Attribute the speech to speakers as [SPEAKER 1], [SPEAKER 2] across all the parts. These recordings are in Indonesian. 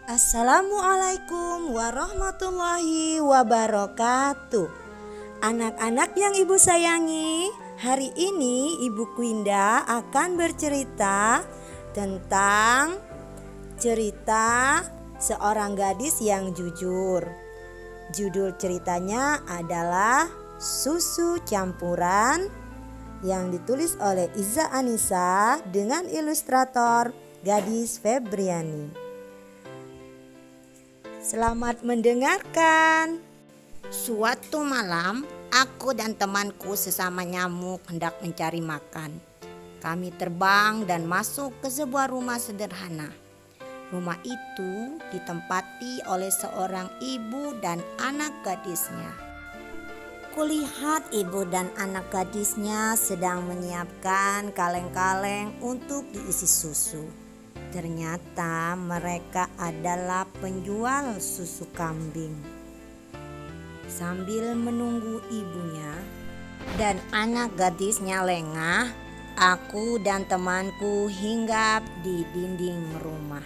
[SPEAKER 1] Assalamualaikum warahmatullahi wabarakatuh. Anak-anak yang ibu sayangi, hari ini Ibu Kwinda akan bercerita tentang cerita seorang gadis yang jujur. Judul ceritanya adalah Susu Campuran, yang ditulis oleh Iza Anissa dengan ilustrator Gadis Febriani. Selamat mendengarkan.
[SPEAKER 2] Suatu malam, aku dan temanku sesama nyamuk hendak mencari makan. Kami terbang dan masuk ke sebuah rumah sederhana. Rumah itu ditempati oleh seorang ibu dan anak gadisnya. Kulihat ibu dan anak gadisnya sedang menyiapkan kaleng-kaleng untuk diisi susu. Ternyata mereka adalah penjual susu kambing. Sambil menunggu ibunya dan anak gadisnya lengah, aku dan temanku hinggap di dinding rumah.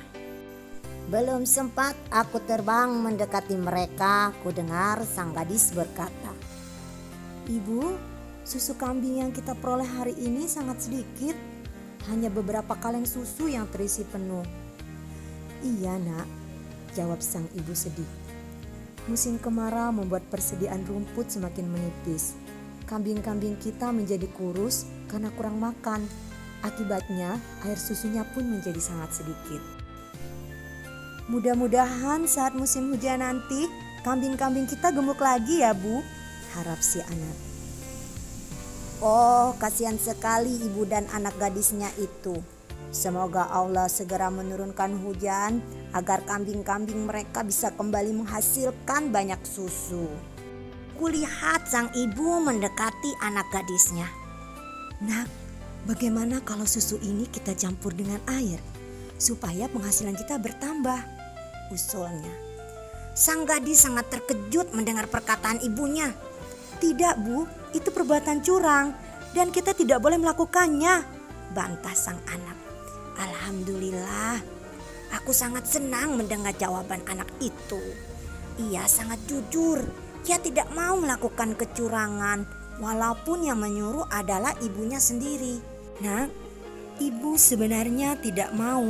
[SPEAKER 2] Belum sempat aku terbang mendekati mereka, ku dengar sang gadis berkata,
[SPEAKER 1] "Ibu, susu kambing yang kita peroleh hari ini sangat sedikit. Hanya beberapa kaleng susu yang terisi penuh." "Iya nak," jawab sang ibu sedih. "Musim kemarau membuat persediaan rumput semakin menipis. Kambing-kambing kita menjadi kurus karena kurang makan. Akibatnya air susunya pun menjadi sangat sedikit. Mudah-mudahan saat musim hujan nanti kambing-kambing kita gemuk lagi ya Bu," harap si anak.
[SPEAKER 2] "Oh, kasihan sekali ibu dan anak gadisnya itu. Semoga Allah segera menurunkan hujan agar kambing-kambing mereka bisa kembali menghasilkan banyak susu." Kulihat sang ibu mendekati anak gadisnya.
[SPEAKER 1] "Nak, bagaimana kalau susu ini kita campur dengan air supaya penghasilan kita bertambah?"
[SPEAKER 2] usulnya. Sang gadis sangat terkejut mendengar perkataan ibunya.
[SPEAKER 1] "Tidak Bu, itu perbuatan curang dan kita tidak boleh melakukannya," bantah sang anak.
[SPEAKER 2] Alhamdulillah, aku sangat senang mendengar jawaban anak itu. Ia sangat jujur. Ia tidak mau melakukan kecurangan walaupun yang menyuruh adalah ibunya sendiri.
[SPEAKER 1] "Nak, ibu sebenarnya tidak mau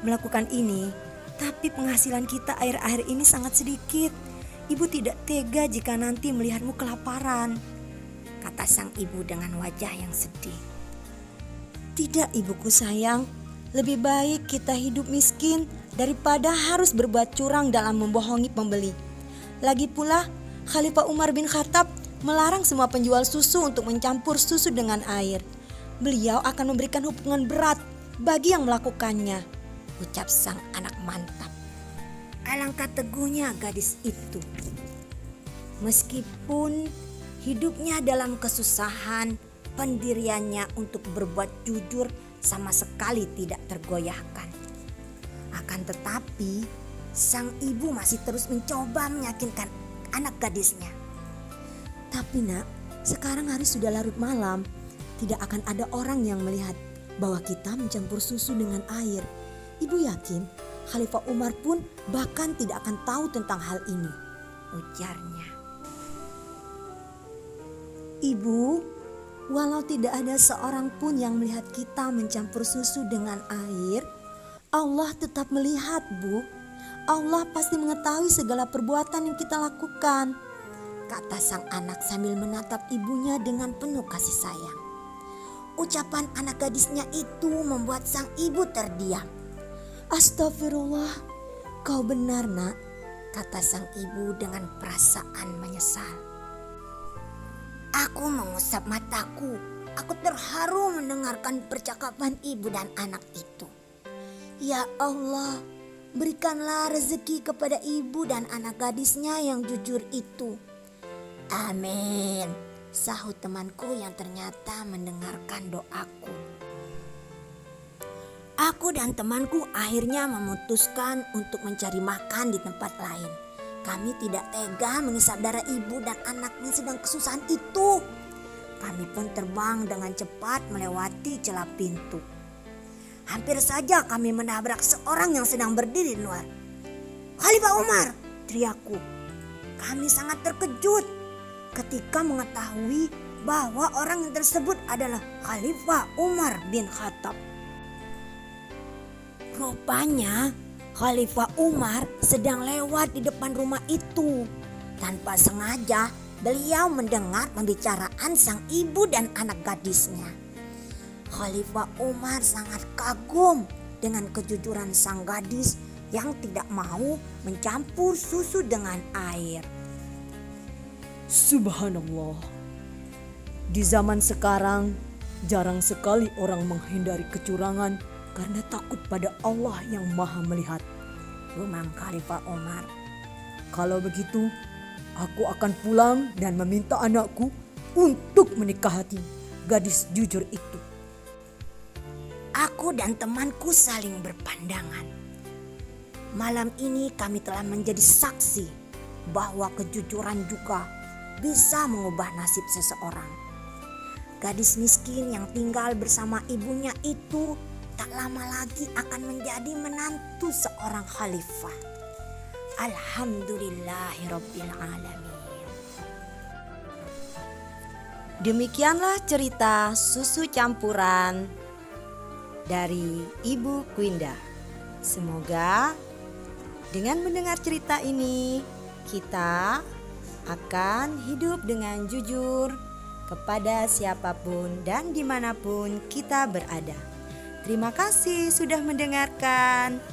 [SPEAKER 1] melakukan ini, tapi penghasilan kita akhir-akhir ini sangat sedikit. Ibu tidak tega jika nanti melihatmu kelaparan,"
[SPEAKER 2] kata sang ibu dengan wajah yang sedih.
[SPEAKER 1] "Tidak ibuku sayang, lebih baik kita hidup miskin daripada harus berbuat curang dalam membohongi pembeli. Lagi pula Khalifah Umar bin Khattab melarang semua penjual susu untuk mencampur susu dengan air. Beliau akan memberikan hukuman berat bagi yang melakukannya," ucap sang anak mantap.
[SPEAKER 2] Alangkah teguhnya gadis itu. Meskipun hidupnya dalam kesusahan, pendiriannya untuk berbuat jujur sama sekali tidak tergoyahkan. Akan tetapi, sang ibu masih terus mencoba meyakinkan anak gadisnya.
[SPEAKER 1] "Tapi nak, sekarang hari sudah larut malam. Tidak akan ada orang yang melihat bahwa kita mencampur susu dengan air. Ibu yakin Khalifah Umar pun bahkan tidak akan tahu tentang hal ini," ujarnya. "Ibu, walau tidak ada seorang pun yang melihat kita mencampur susu dengan air, Allah tetap melihat Bu. Allah pasti mengetahui segala perbuatan yang kita lakukan,"
[SPEAKER 2] kata sang anak sambil menatap ibunya dengan penuh kasih sayang. Ucapan anak gadisnya itu membuat sang ibu terdiam.
[SPEAKER 1] "Astagfirullah, kau benar nak,"
[SPEAKER 2] kata sang ibu dengan perasaan menyesal. Aku mengusap mataku. Aku terharu mendengarkan percakapan ibu dan anak itu. Ya Allah, berikanlah rezeki kepada ibu dan anak gadisnya yang jujur itu. Amin, sahut temanku yang ternyata mendengarkan doaku. Aku dan temanku akhirnya memutuskan untuk mencari makan di tempat lain. Kami tidak tega mengisap darah ibu dan anak yang sedang kesusahan itu. Kami pun terbang dengan cepat melewati celah pintu. Hampir saja kami menabrak seorang yang sedang berdiri di luar.
[SPEAKER 1] Khalifah Umar, teriakku. Kami sangat terkejut ketika mengetahui bahwa orang yang tersebut adalah Khalifah Umar bin Khattab. Rupanya Khalifah Umar sedang lewat di depan rumah itu. Tanpa sengaja beliau mendengar pembicaraan sang ibu dan anak gadisnya. Khalifah Umar sangat kagum dengan kejujuran sang gadis yang tidak mau mencampur susu dengan air. Subhanallah. Di zaman sekarang jarang sekali orang menghindari kecurangan karena takut pada Allah yang Maha Melihat. Gumam Khalifah Umar. Kalau begitu, aku akan pulang dan meminta anakku untuk menikahati gadis jujur itu. Aku dan temanku saling berpandangan. Malam ini kami telah menjadi saksi bahwa kejujuran juga bisa mengubah nasib seseorang. Gadis miskin yang tinggal bersama ibunya itu tak lama lagi akan menjadi menantu seorang khalifah. Alhamdulillahirabbil alamin.
[SPEAKER 2] Demikianlah cerita susu campuran dari Ibu Kwinda. Semoga dengan mendengar cerita ini kita akan hidup dengan jujur kepada siapapun dan dimanapun kita berada. Terima kasih sudah mendengarkan.